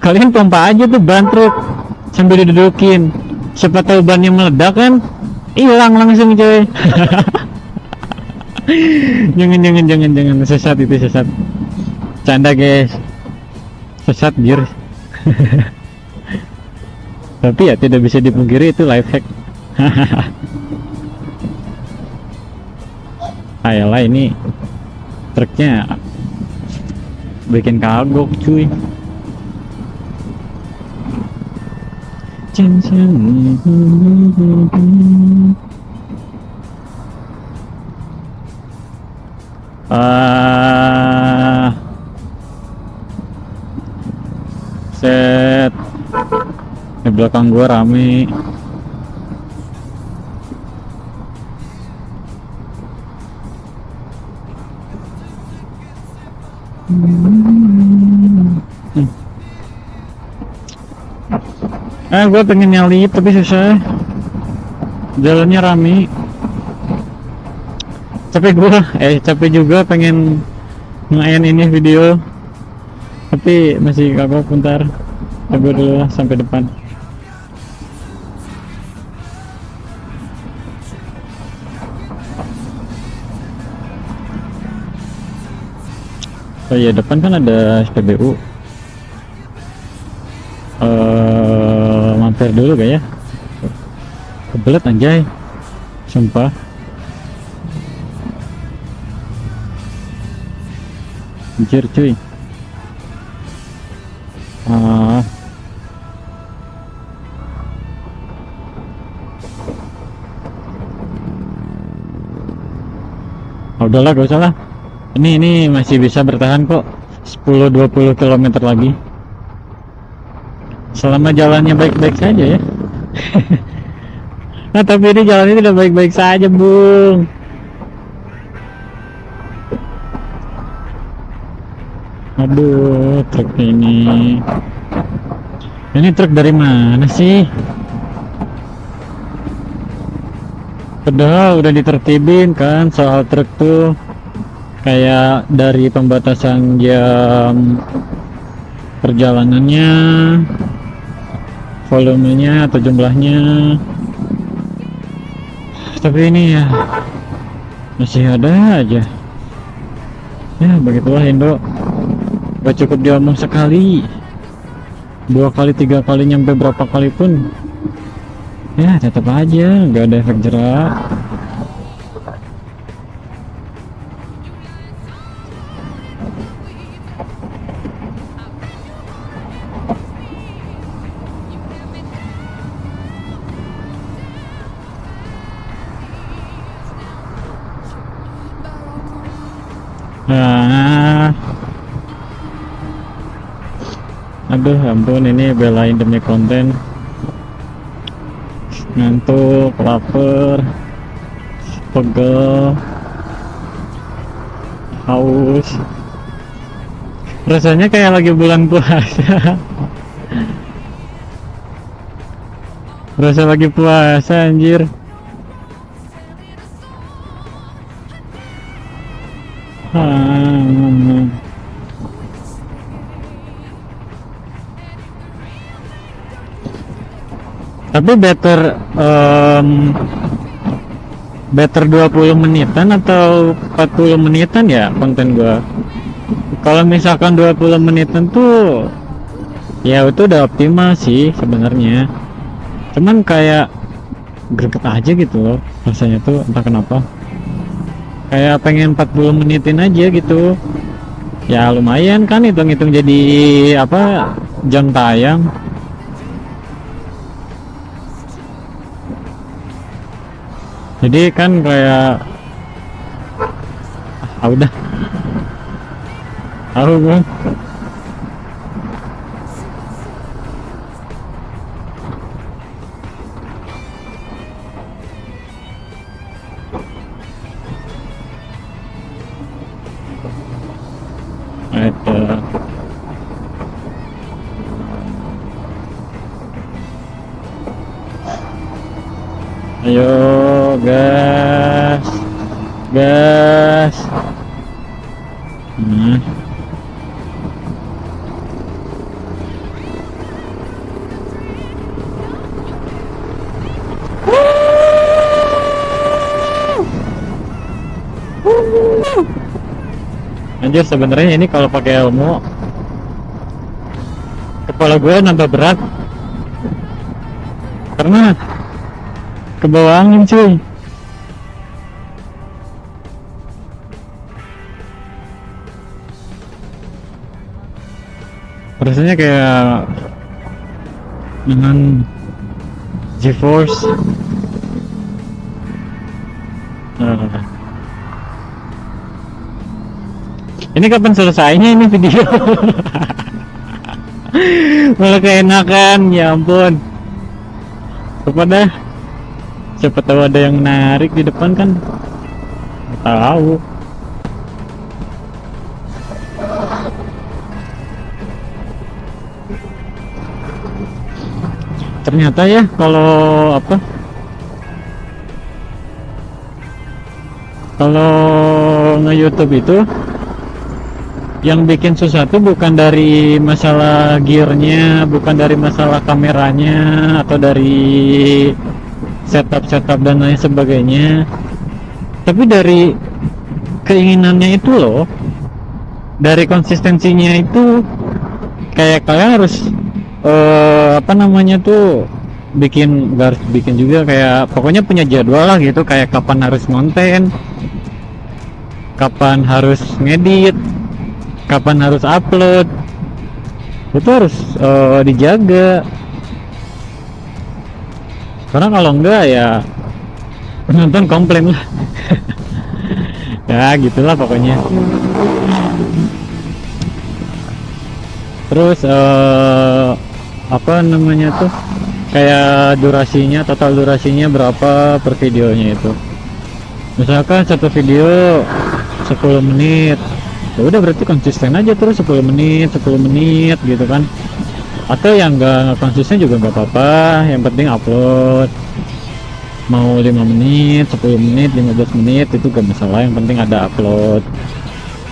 kalian pompa aja tuh ban truk sambil didudukin, siapa tahu bannya meledak kan hilang langsung coy. jangan sesat, itu sesat, canda guys, sesat bir. Tapi ya tidak bisa dipungkiri itu life hack. Ayolah, ini truknya bikin kagok cuy. Set di belakang gua rame. Gue pengen nyalip tapi susah, jalannya rame. Capek juga pengen nge-end ini video, tapi masih kagok. Bentar, coba dulu lah sampai depan. Oh iya, depan kan ada SPBU. Mampir dulu gak ya? Kebelet anjay, sumpah. Anjir cuy. Udahlah, gak usah lah. Ini masih bisa bertahan kok. 10-20 km lagi. Selama jalannya baik-baik saja ya. Nah, tapi ini jalannya tidak baik-baik saja, Bung. Aduh, truk ini. Ini truk dari mana sih? Padahal udah ditertibin kan soal truk tuh. Kayak dari pembatasan jam perjalanannya, volumenya atau jumlahnya. Tapi ini ya masih ada aja. Ya begitulah Indo. Gak cukup diomong sekali, 2 kali 3 kali, nyampe berapa kali pun ya tetap aja nggak ada efek jerak. Nah, aduh ampun, ini belain demi konten, ngantuk, lapar, pegel, haus, rasanya kayak lagi bulan puasa. Berasa lagi puasa anjir. Tapi better 20 menitan atau 40 menitan ya konten gua. Kalau misalkan 20 menitan tuh ya itu udah optimal sih sebenarnya. Cuman kayak greget aja gitu loh rasanya tuh, entah kenapa. Kayak pengen 40 menitin aja gitu. Ya lumayan kan, hitung-hitung jadi apa, jam tayang. Jadi kan kayak udah tahu gue. Itu ayo gas gas. Anjir, sebenarnya ini kalau pakai ilmu kepala gue nambah berat karena ke bawah angin cuy. Rasanya kayak dengan GeForce. Ini kapan selesainya ini video? Malah keenakan, ya ampun. Kepada siapa tahu ada yang menarik di depan kan? Nggak tahu. Ternyata ya kalau apa? Kalau nge-YouTube itu yang bikin susah tuh bukan dari masalah gearnya, bukan dari masalah kameranya, atau dari setup dan lain sebagainya, tapi dari keinginannya itu loh. dari konsistensinya itu kayak kalian harus apa namanya tuh bikin, gak harus bikin juga, kayak pokoknya punya jadwal lah gitu, kayak kapan harus konten, kapan harus ngedit, kapan harus upload, itu harus dijaga, karena kalau enggak ya penonton komplain lah. Ya gitulah pokoknya. Terus apa namanya tuh, kayak durasinya, total durasinya berapa per videonya itu. Misalkan satu video 10 menit, ya udah berarti konsisten aja terus 10 menit 10 menit gitu kan. Atau yang enggak konsisten juga nggak apa-apa, yang penting upload. Mau 5 menit 10 menit 15 menit itu gak masalah, yang penting ada upload.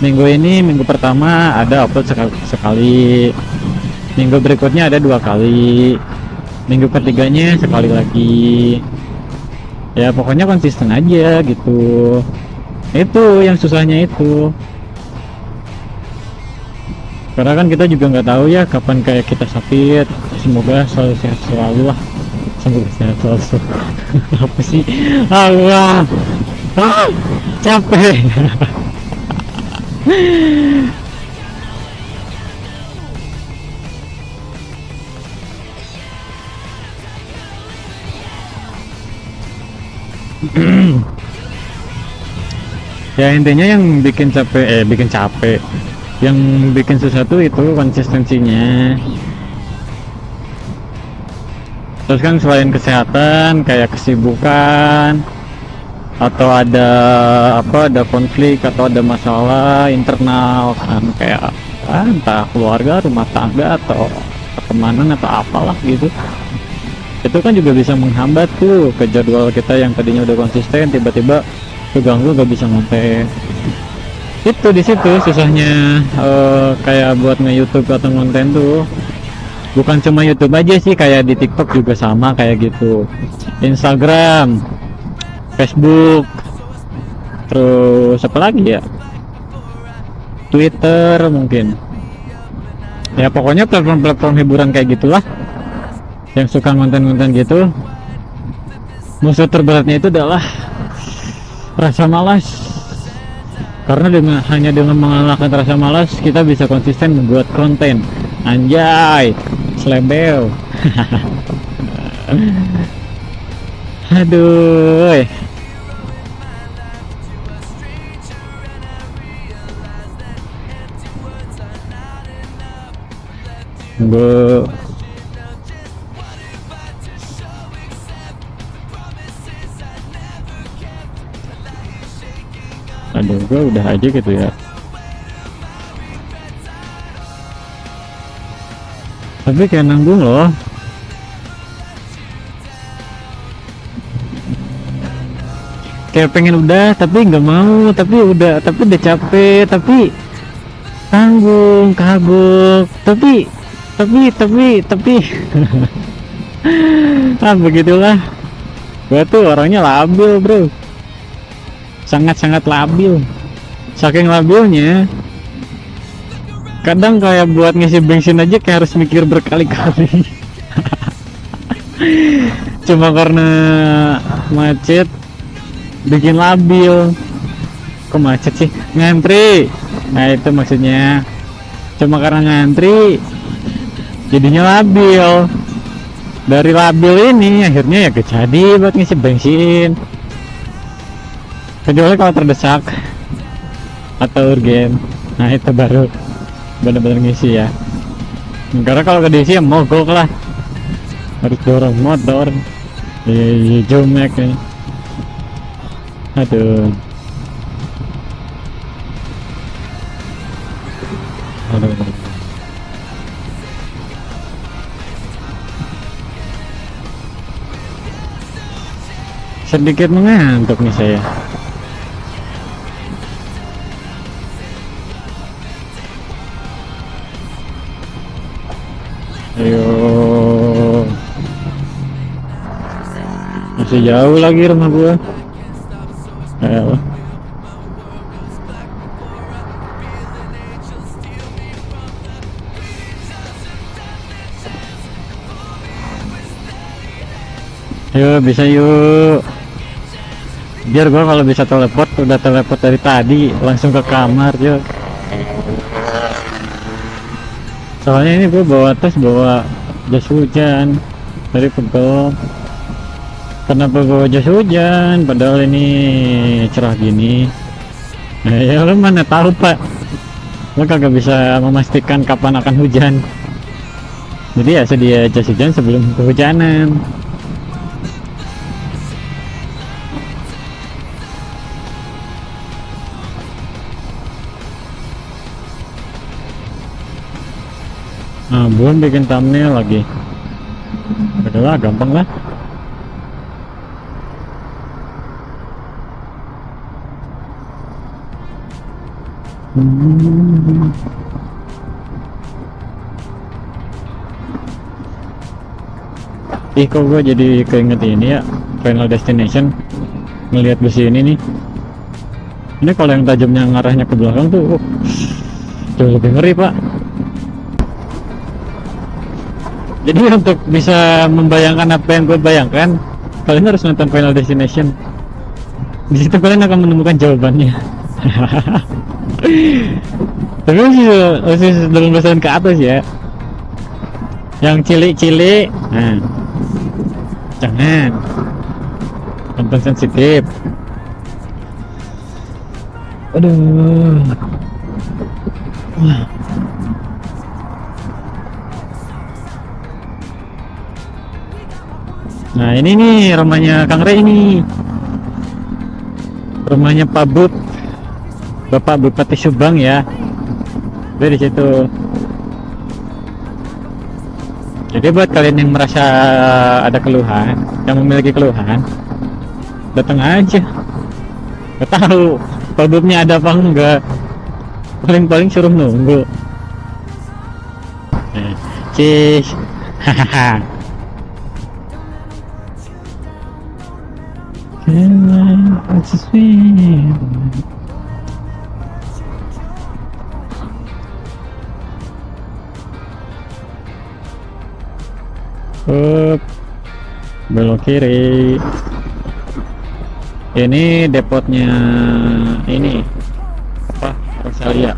Minggu ini, minggu pertama ada upload sekali, minggu berikutnya ada 2 kali, minggu ketiganya sekali lagi. Ya pokoknya konsisten aja gitu, itu yang susahnya itu. Karena kan kita juga nggak tahu ya kapan kayak kita sakit. Semoga selalu sehat selalu lah, semoga sehat selalu. Apa sih, Allah, capek. Ya intinya yang bikin capek, yang bikin susah tuh itu konsistensinya. Terus kan selain kesehatan kayak kesibukan, atau ada ada konflik atau ada masalah internal kan, kayak entah keluarga, rumah tangga, atau pertemanan atau apalah gitu, itu kan juga bisa menghambat tuh ke jadwal kita yang tadinya udah konsisten, tiba-tiba keganggu gak bisa ngonten. Itu di situ susahnya kayak buat nge-YouTube atau ngonten tuh. Bukan cuma YouTube aja sih, kayak di TikTok juga sama kayak gitu, Instagram, Facebook, terus apa lagi ya, Twitter mungkin. Ya pokoknya platform-platform hiburan kayak gitulah, yang suka konten-konten gitu. Musuh terberatnya itu adalah rasa malas. Karena hanya dengan mengalahkan rasa malas kita bisa konsisten membuat konten. Anjay, selebel. Aduh. Bu. Aduh, gua udah aja gitu ya. Tapi kayak nanggung loh. Kayak pengen udah, tapi nggak mau, tapi udah capek, tapi tanggung, kagok, tapi ah begitulah. Gua tuh orangnya labil bro, sangat-sangat labil. Saking labilnya, kadang kayak buat ngisi bensin aja kayak harus mikir berkali-kali. Cuma karena macet bikin labil. Kok macet sih? Ngantri. Nah itu maksudnya. Cuma karena ngantri jadinya labil. Dari labil ini akhirnya ya kejadi buat ngisi bensin. Kecuali kalau terdesak atau urgen, nah itu baru benar-benar ngisi ya. Karena kalau kedisi ya mogok lah, harus dorong motor. Iya jomek nih. Aduh. Sedikit mengantuk nih saya. Ayo, masih jauh lagi rumah gua. Ayo. Yuk, bisa yuk. Biar gua kalau bisa teleport, udah teleport dari tadi langsung ke kamar yuk. Soalnya ini gua bawa tas, bawa jas hujan dari pegel. Kenapa bawa jas hujan padahal ini cerah gini? Nah, ya lu mana tahu pak, lu kagak bisa memastikan kapan akan hujan. Jadi ya sedia jas hujan sebelum kehujanan. Nah, belum bikin thumbnail lagi. Udahlah, gampang lah. Ih, kok gue jadi keinget ini ya, Final Destination. Ngelihat besi ini nih. Ini kalau yang tajamnya ngarahnya ke belakang tuh, jauh lebih ngeri pak. Jadi untuk bisa membayangkan apa yang gue bayangkan, kalian harus nonton Final Destination. Di situ kalian akan menemukan jawabannya. Tapi masih 18 ke atas ya. Yang cilik-cilik, nah, jangan. Nonton sensitif. Aduh. Wah. Nah ini nih rumahnya Kang Rey ini, rumahnya Pak Bud, Bapak Bupati Subang ya. Dari situ. Jadi buat kalian yang merasa ada keluhan, yang memiliki keluhan, datang aja. Gak tahu Pak Budnya ada apa enggak. Paling-paling suruh nunggu. Cis. Hahaha. Belok kiri. Ini depotnya ini apa, Rosalia.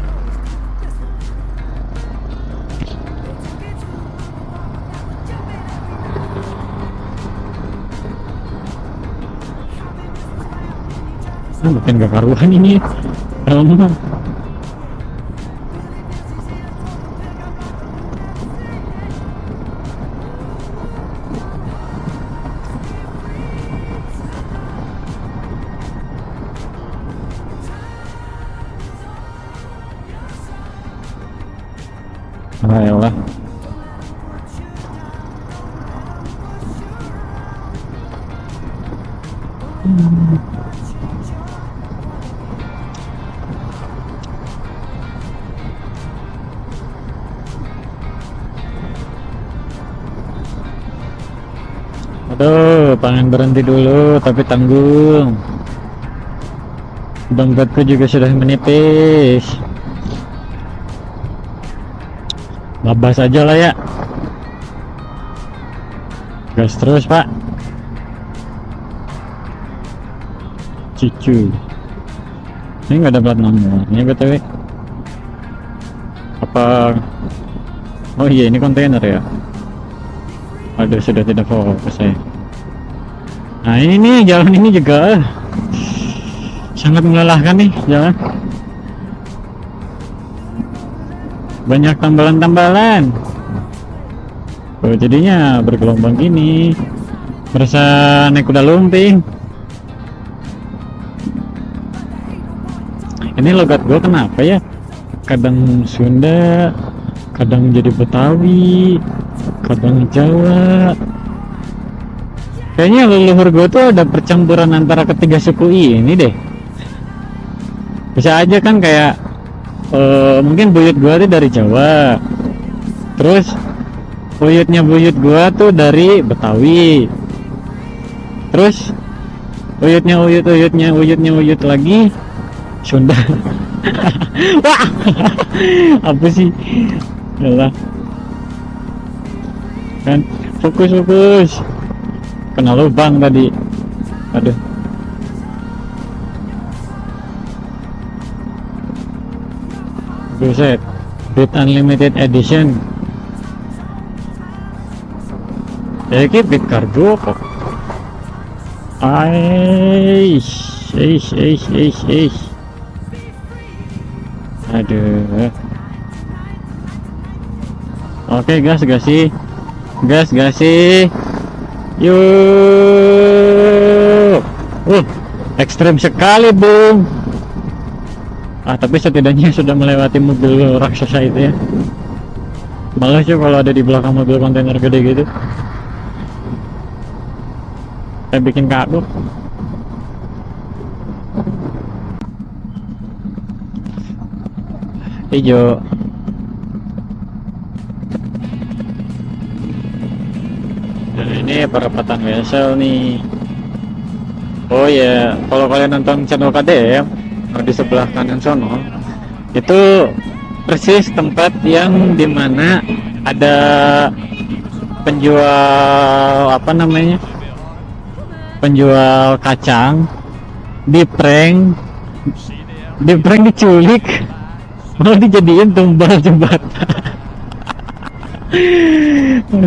Bukan gak karuan ini. Ayolah. Aduh, pengen berhenti dulu tapi tanggung. Dompetku juga sudah menipis. Babas aja lah ya. Gas terus pak. Cucu. Ini nggak ada plat nomornya btw. Apa? Oh iya, ini kontainer ya. Aduh, sudah tidak fokus saya. Nah ini nih, jalan ini juga sangat melelahkan nih jalan. Banyak tambalan-tambalan. Oh, jadinya bergelombang gini. Berasa naik kuda lumping. Ini logat gua kenapa ya? Kadang Sunda, kadang jadi Betawi, kadang Jawa. Kayaknya leluhur gue tuh ada percampuran antara ketiga suku ini deh. Bisa aja kan kayak mungkin buyut gue tuh dari Jawa, terus buyutnya buyut gue tuh dari Betawi, terus uyutnya uyut lagi Sunda. Wah, apa sih? Yalah. Kan fokus. Kena lubang tadi. Aduh. Buset. With unlimited edition. Iki bit kargo kok. Aish. Aduh. Oke, gas sih. Yuk. Ekstrem sekali, Bung. Tapi setidaknya sudah melewati mobil raksasa itu ya. Malah sih kalau ada di belakang mobil kontainer gede gitu. Saya bikin kagok. Hijau. Nah, ini perempatan wesel nih. Oh ya, kalau kalian nonton channel KDM di sebelah kanan sono, itu persis tempat yang dimana ada penjual penjual kacang di prank diculik, malah dijadiin tumbal jembatan.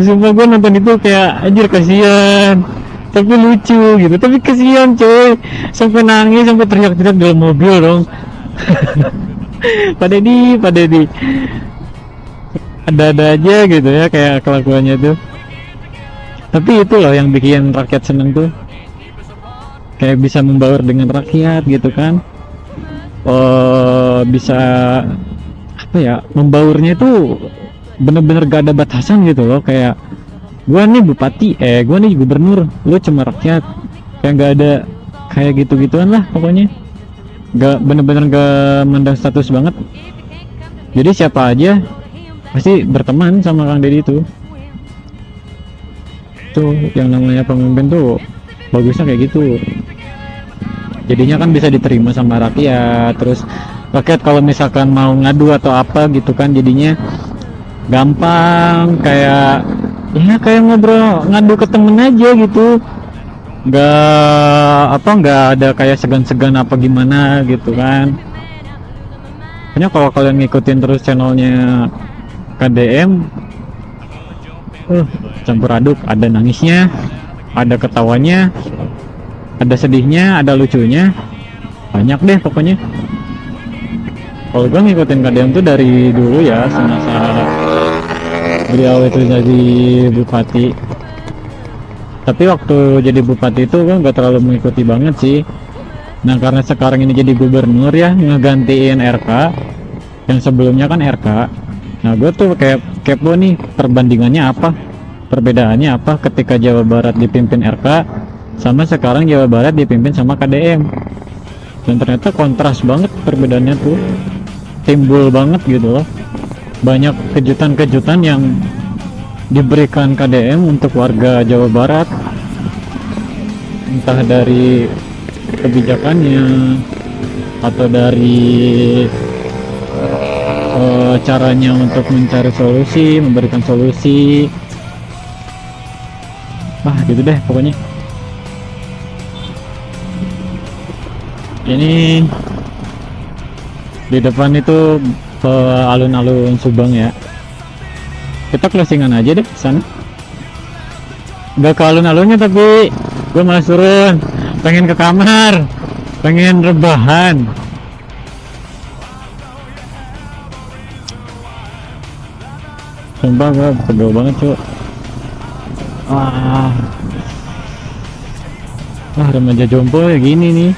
Sumpah gue nonton itu kayak anjir, kasihan tapi lucu gitu, tapi kasihan coy, sampai nangis, sampai teriak-teriak dalam mobil dong. Pak Deddy ada aja gitu ya kayak kelakuannya tuh. Tapi itu loh yang bikin rakyat seneng tuh, kayak bisa membaur dengan rakyat gitu kan. Bisa apa ya, membaurnya itu bener-bener gak ada batasan gitu loh. Kayak gua nih bupati, gua nih gubernur, lu cuma rakyat, kayak gak ada kayak gitu-gituan lah pokoknya. Gak bener-bener gak mandang status banget. Jadi siapa aja pasti berteman sama Kang Deddy itu. Tuh yang namanya pemimpin tuh bagusnya kayak gitu. Jadinya kan bisa diterima sama rakyat. Terus rakyat kalau misalkan mau ngadu atau apa gitu kan, jadinya gampang, kayak ngobrol ngadu ke temen aja gitu. Nggak ada kayak segan-segan apa gimana gitu kan. Pokoknya kalau kalian ngikutin terus channelnya KDM, campur aduk, ada nangisnya, ada ketawanya, ada sedihnya, ada lucunya, banyak deh pokoknya. Kalau gue ngikutin KDM tuh dari dulu ya, semasa beliau itu jadi bupati. Tapi waktu jadi bupati itu gue nggak terlalu mengikuti banget sih. Nah karena sekarang ini jadi gubernur ya, ngegantiin RK yang sebelumnya kan RK. Nah gue tuh kayak kepo nih, perbandingannya apa, perbedaannya apa ketika Jawa Barat dipimpin RK sama sekarang Jawa Barat dipimpin sama KDM. Dan ternyata kontras banget perbedaannya tuh, timbul banget gitu loh. Banyak kejutan-kejutan yang diberikan KDM untuk warga Jawa Barat, entah dari kebijakannya atau dari caranya untuk mencari solusi, memberikan solusi, gitu deh pokoknya. Ini di depan itu alun-alun Subang ya. Kita closingan aja deh sana. Gak ke alun-alunnya, tapi gue malah turun, pengen ke kamar, pengen rebahan. Sumpah gue pegel banget cuy. Remaja jompo ya gini nih,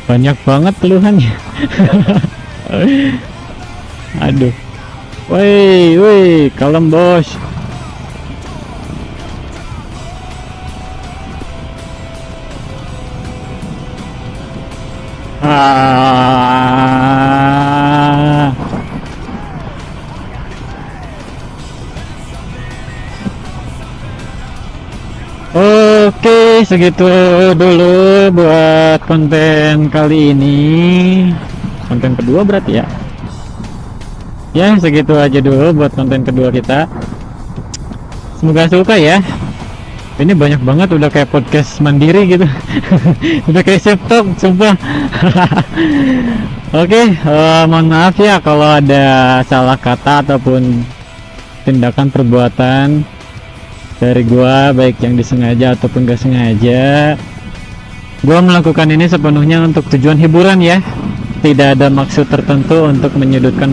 banyak banget keluhannya. Aduh, woi, kalem bos. Oke, segitu dulu buat konten kali ini. Konten kedua berarti ya. Ya, segitu aja dulu buat konten kedua kita. Semoga suka ya. Ini banyak banget, udah kayak podcast mandiri gitu. Udah kayak self talk, sumpah. Oke, mohon maaf ya kalau ada salah kata ataupun tindakan perbuatan dari gua, baik yang disengaja ataupun gak sengaja. Gua melakukan ini sepenuhnya untuk tujuan hiburan ya. Tidak ada maksud tertentu untuk menyudutkan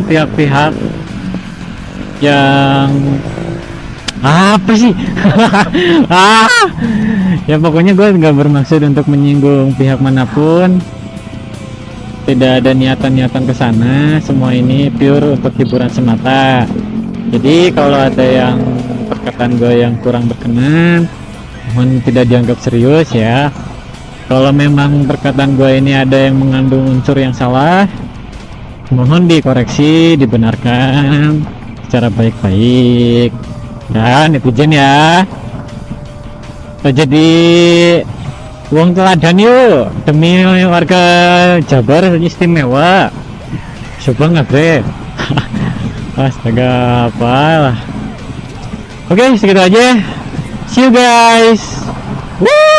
pihak-pihak yang apa sih. Ya pokoknya gue nggak bermaksud untuk menyinggung pihak manapun, tidak ada niatan-niatan ke sana. Semua ini pure untuk hiburan semata. Jadi kalau ada yang perkataan gue yang kurang berkenan, mohon tidak dianggap serius ya. Kalau memang perkataan gue ini ada yang mengandung unsur yang salah, mohon dikoreksi, dibenarkan secara baik-baik. Dan netizen ya, jadi uang teladan yuk demi warga Jabar istimewa. Coba nggak bre? Astaga, apalah. Oke, segitu aja. See you guys. Woo!